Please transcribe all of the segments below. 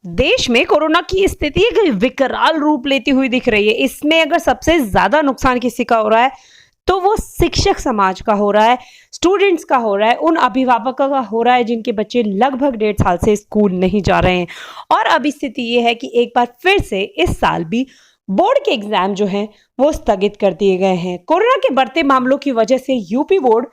देश में कोरोना की स्थिति एक विकराल रूप लेती हुई दिख रही है। इसमें अगर सबसे ज्यादा नुकसान किसी का हो रहा है तो वो शिक्षक समाज का हो रहा है, स्टूडेंट्स का हो रहा है, उन अभिभावकों का हो रहा है जिनके बच्चे लगभग 1.5 साल से स्कूल नहीं जा रहे हैं। और अब स्थिति ये है कि एक बार फिर से इस साल भी बोर्ड के एग्जाम जो हैं वो स्थगित कर दिए गए हैं। कोरोना के बढ़ते मामलों की वजह से यूपी बोर्ड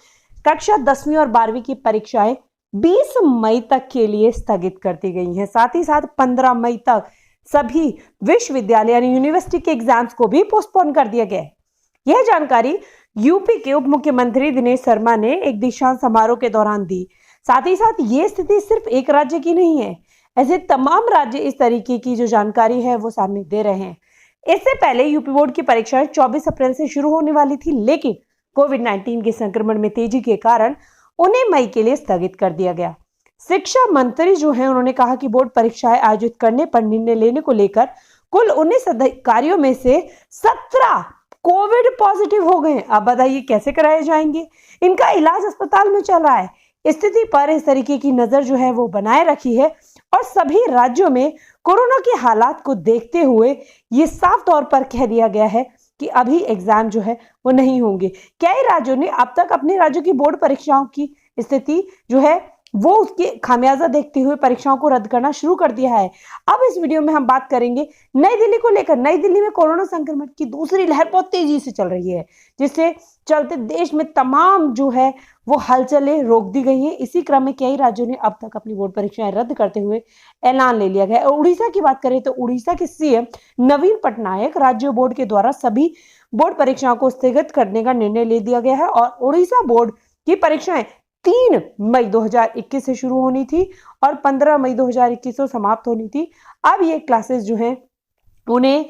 कक्षा 10वीं और 12वीं की परीक्षाएं 20 मई तक के लिए स्थगित कर दी गई हैं। साथ ही साथ 15 मई तक सभी विश्वविद्यालय यानी यूनिवर्सिटी के एग्जाम्स को भी पोस्टपोन कर दिया गया है। यह जानकारी यूपी के उप मुख्यमंत्री दिनेश शर्मा ने एक दीक्षांत समारोह के दौरान दी। साथ ही साथ ये स्थिति सिर्फ एक राज्य की नहीं है, ऐसे तमाम राज्य इस तरीके की जो जानकारी है वो सामने दे रहे हैं। इससे पहले यूपी बोर्ड की परीक्षाएं 24 अप्रैल से शुरू होने वाली थी, लेकिन कोविड-19 के संक्रमण में तेजी के कारण उन्हें मई के लिए स्थगित कर दिया गया। शिक्षा मंत्री जो है उन्होंने कहा कि बोर्ड परीक्षाएं आयोजित करने पर निर्णय लेने को लेकर कुल 19 अधिकारियों में से 17 कोविड पॉजिटिव हो गए। अब बताइए कैसे कराए जाएंगे? इनका इलाज अस्पताल में चल रहा है। स्थिति पर इस तरीके की नजर जो है वो बनाए रखी है और सभी राज्यों में कोरोना के हालात को देखते हुए ये साफ तौर पर कह दिया गया है कि अभी एग्जाम जो है वो नहीं होंगे। कई राज्यों ने अब तक अपने राज्यों की बोर्ड परीक्षाओं की स्थिति जो है वो उसके खामियाजा देखते हुए परीक्षाओं को रद्द करना शुरू कर दिया है। अब इस वीडियो में हम बात करेंगे नई दिल्ली को लेकर। नई दिल्ली में कोरोना संक्रमण की दूसरी लहर बहुत तेजी से चल रही है, जिससे चलते देश में तमाम जो है वो हलचलें रोक दी गई हैं। इसी क्रम में कई राज्यों ने अब तक अपनी बोर्ड परीक्षाएं रद्द करते हुए ऐलान ले लिया गया है। और उड़ीसा की बात करें तो उड़ीसा के सीएम नवीन पटनायक राज्य बोर्ड के द्वारा सभी बोर्ड परीक्षाओं को स्थगित करने का निर्णय ले दिया गया है और उड़ीसा बोर्ड की परीक्षाएं 3 मई 2021 से शुरू होनी थी और 15 मई 2021 को समाप्त होनी थी। अब ये क्लासेस जो हैं उन्हें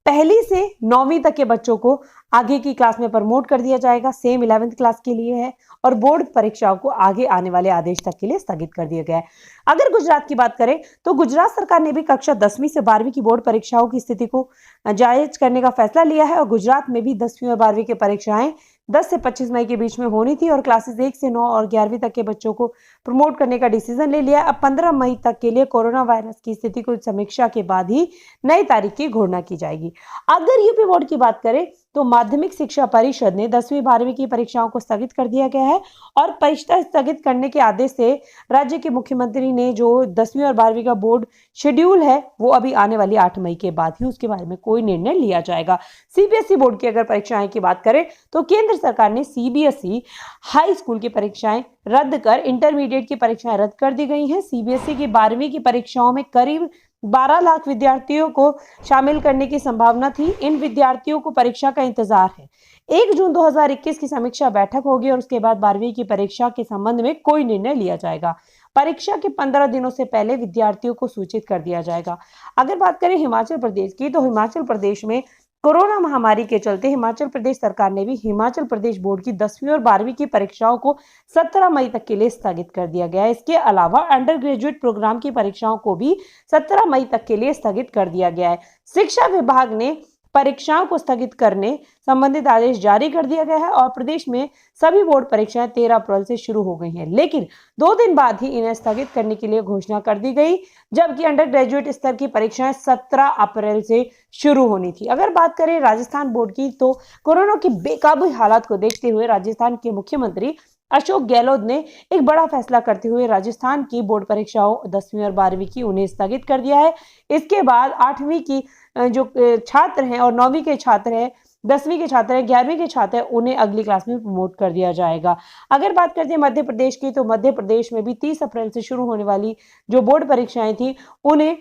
पहली से 9वीं तक के बच्चों को आगे की क्लास में प्रमोट कर दिया जाएगा। सेम 11th क्लास के लिए है और बोर्ड परीक्षाओं को आगे आने वाले आदेश तक के लिए स्थगित कर दिया गया है। अगर गुजरात की बात करें तो गुजरात सरकार ने भी कक्षा 10वीं से 12वीं की बोर्ड परीक्षाओं की स्थिति को जायज करने का फैसला लिया है और गुजरात में भी 10वीं और 12वीं की परीक्षाएं 10 से 25 मई के बीच में होनी थी और क्लासेस 1 से 9 और 11वीं तक के बच्चों को प्रमोट करने का डिसीजन ले लिया। अब 15 मई तक के लिए कोरोना वायरस की स्थिति को समीक्षा के बाद ही नई तारीख की घोषणा की जाएगी। अगर यूपी बोर्ड की बात करें तो माध्यमिक शिक्षा परिषद ने 10वीं 12वीं की परीक्षाओं को स्थगित कर दिया गया है और परीक्षा स्थगित करने के आदेश से राज्य के मुख्यमंत्री ने जो 10वीं और 12वीं का बोर्ड शेड्यूल है वो अभी आने वाली 8 मई के बाद ही उसके बारे में कोई निर्णय लिया जाएगा। सीबीएसई बोर्ड की अगर परीक्षाएं की बात करें तो केंद्र सरकार ने सीबीएसई हाई स्कूल की परीक्षाएं रद्द कर इंटरमीडिएट की परीक्षाएं रद्द कर दी गई हैं। सीबीएसई की 12वीं की परीक्षाओं में करीब 12 लाख विद्यार्थियों को शामिल करने की संभावना थी। इन विद्यार्थियों को परीक्षा का इंतजार है। 1 जून 2021 की समीक्षा बैठक होगी और उसके बाद 12वीं की परीक्षा के संबंध में कोई निर्णय लिया जाएगा। परीक्षा के 15 दिनों से पहले विद्यार्थियों को सूचित कर दिया जाएगा। अगर बात करें हिमाचल प्रदेश की तो हिमाचल प्रदेश में कोरोना महामारी के चलते हिमाचल प्रदेश सरकार ने भी हिमाचल प्रदेश बोर्ड की 10वीं और 12वीं की परीक्षाओं को 17 मई तक के लिए स्थगित कर दिया गया है। इसके अलावा अंडर ग्रेजुएट प्रोग्राम की परीक्षाओं को भी 17 मई तक के लिए स्थगित कर दिया गया है। शिक्षा विभाग ने परीक्षाओं को स्थगित करने संबंधित आदेश जारी कर दिया गया है और प्रदेश में सभी बोर्ड परीक्षाएं 13 अप्रैल से शुरू हो गई हैं, लेकिन 2 दिन बाद ही इन्हें स्थगित करने के लिए घोषणा कर दी गई, जबकि अंडर ग्रेजुएट स्तर की परीक्षाएं 17 अप्रैल से शुरू होनी थी। अगर बात करें राजस्थान बोर्ड की तो कोरोना की बेकाबू हालात को देखते हुए राजस्थान के मुख्यमंत्री अशोक गहलोत ने एक बड़ा फैसला करते हुए राजस्थान की बोर्ड परीक्षाओं 10वीं और 12वीं की उन्हें स्थगित कर दिया है। इसके बाद 8वीं की जो छात्र हैं और 9वीं के छात्र हैं, 10वीं के छात्र हैं, 11वीं के छात्र हैं, उन्हें अगली क्लास में प्रमोट कर दिया जाएगा। अगर बात करते हैं मध्य प्रदेश की तो मध्य प्रदेश में भी 30 अप्रैल से शुरू होने वाली जो बोर्ड परीक्षाएं थी उन्हें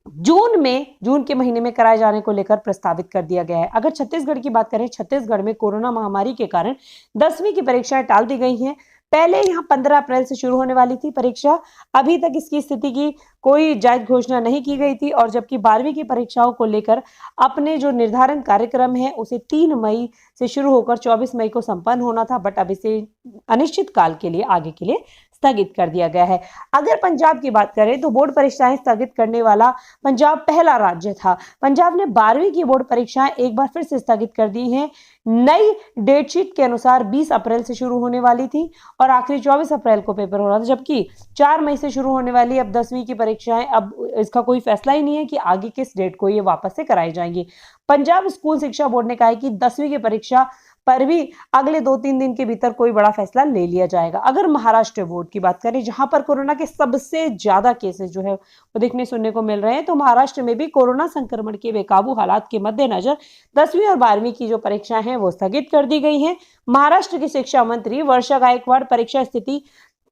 जून के महीने में कराए जाने को लेकर प्रस्तावित कर दिया गया है। अगर छत्तीसगढ़ की बात करें, छत्तीसगढ़ में कोरोना महामारी के कारण 10वीं की परीक्षाएं टाल दी गई हैं। पहले यहां 15 अप्रैल से शुरू होने वाली थी परीक्षा, अभी तक इसकी स्थिति की कोई जायज घोषणा नहीं की गई थी और जबकि 12वीं की परीक्षाओं को लेकर अपने जो निर्धारण कार्यक्रम है उसे 3 मई से शुरू होकर 24 मई को संपन्न होना था, बट अब इसे अनिश्चित काल के लिए आगे के लिए स्थगित कर दिया गया है। अगर पंजाब की बात करें तो बोर्ड परीक्षाएं स्थगित करने वाला पंजाब पहला राज्य था। पंजाब ने 12वीं की बोर्ड परीक्षाएं एक बार फिर से स्थगित कर दी हैं। नई डेटशीट के अनुसार 20 अप्रैल से शुरू होने वाली थी और आखिरी 24 अप्रैल को पेपर हो रहा था, जबकि 4 मई से शुरू होने वाली अब 10वीं की परीक्षाएं, अब इसका कोई फैसला ही नहीं है कि आगे किस डेट को ये वापस से कराई जाएंगी। पंजाब स्कूल शिक्षा बोर्ड ने कहा है कि 10वीं की परीक्षा पर भी अगले 2-3 दिन के भीतर कोई बड़ा फैसला ले लिया जाएगा। अगर महाराष्ट्र बोर्ड की बात करें, जहां पर कोरोना के सबसे ज्यादा केसेस जो है वो देखने सुनने को मिल रहे हैं, तो महाराष्ट्र में भी कोरोना संक्रमण के बेकाबू हालात के मद्देनजर 10वीं और 12वीं की जो परीक्षाएं हैं वो स्थगित कर दी गई हैं। महाराष्ट्र की शिक्षा मंत्री वर्षा गायकवाड़ परीक्षा स्थिति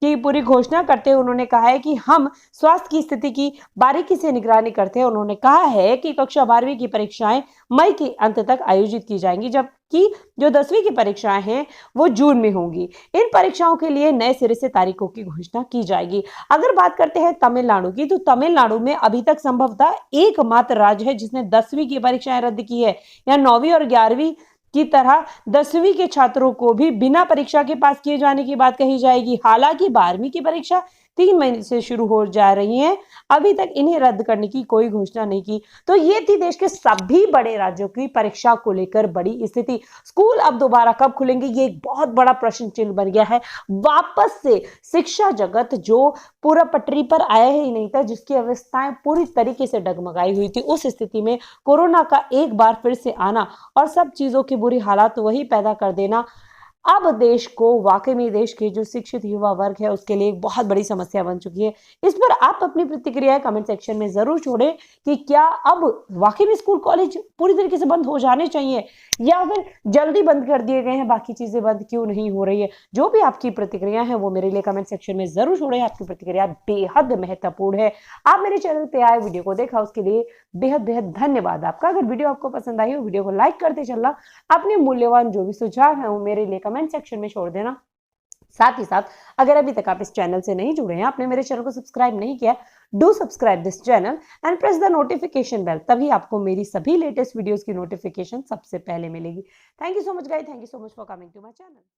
की पूरी घोषणा करते हुए उन्होंने कहा है कि हम स्वास्थ्य की स्थिति की बारीकी से निगरानी करते हैं। उन्होंने कहा है कि कक्षा 12वीं की परीक्षाएं मई के अंत तक आयोजित की जाएंगी, जबकि जो 10वीं की परीक्षाएं हैं वो जून में होंगी। इन परीक्षाओं के लिए नए सिरे से तारीखों की घोषणा की जाएगी। अगर बात करते हैं तमिलनाडु की, तो तमिलनाडु में अभी तक संभवतः एकमात्र राज्य है जिसने 10वीं की परीक्षाएं रद्द की है। यहाँ 9वीं और 11वीं की तरह 10वीं के छात्रों को भी बिना परीक्षा के पास किए जाने की बात कही जाएगी। हालांकि 12वीं की परीक्षा 3 महीने से शुरू हो जा रही है, अभी तक इन्हें रद्द करने की कोई घोषणा नहीं की। तो ये थी देश के सभी बड़े राज्यों की परीक्षा को लेकर बड़ी स्थिति। स्कूल अब दोबारा कब खुलेंगे, ये एक बहुत बड़ा प्रश्न चिन्ह बन गया है। वापस से शिक्षा जगत जो पूरा पटरी पर आया ही नहीं था, जिसकी अवस्थाएं पूरी तरीके से डगमगाई हुई थी, उस स्थिति में कोरोना का एक बार फिर से आना और सब चीजों की बुरी हालात वही पैदा कर देना, अब देश को वाकई में देश के जो शिक्षित युवा वर्ग है उसके लिए एक बहुत बड़ी समस्या बन चुकी है। इस पर आप अपनी प्रतिक्रिया कमेंट सेक्शन में जरूर छोड़ें कि क्या अब वाकई में स्कूल कॉलेज पूरी तरीके से बंद हो जाने चाहिए या फिर जल्दी बंद कर दिए गए हैं, बाकी चीजें बंद क्यों नहीं हो रही है। जो भी आपकी प्रतिक्रिया है वो मेरे लिए कमेंट सेक्शन में जरूर छोड़ें। आपकी प्रतिक्रिया बेहद महत्वपूर्ण है। आप मेरे चैनल पे आए, वीडियो को देखा, उसके लिए बेहद बेहद धन्यवाद आपका। अगर वीडियो आपको पसंद आई हो, वीडियो को लाइक करते चलना। अपने मूल्यवान जो भी सुझाव है वो मेरे लिए कमेंट सेक्शन में छोड़ देना। साथ ही साथ अगर अभी तक आप इस चैनल से नहीं जुड़े हैं, आपने मेरे चैनल को सब्सक्राइब नहीं किया, do subscribe this channel and press the notification bell, तभी आपको मेरी सभी लेटेस्ट वीडियोस की नोटिफिकेशन सबसे पहले मिलेगी। Thank you so much guys, thank you so much for coming to my channel.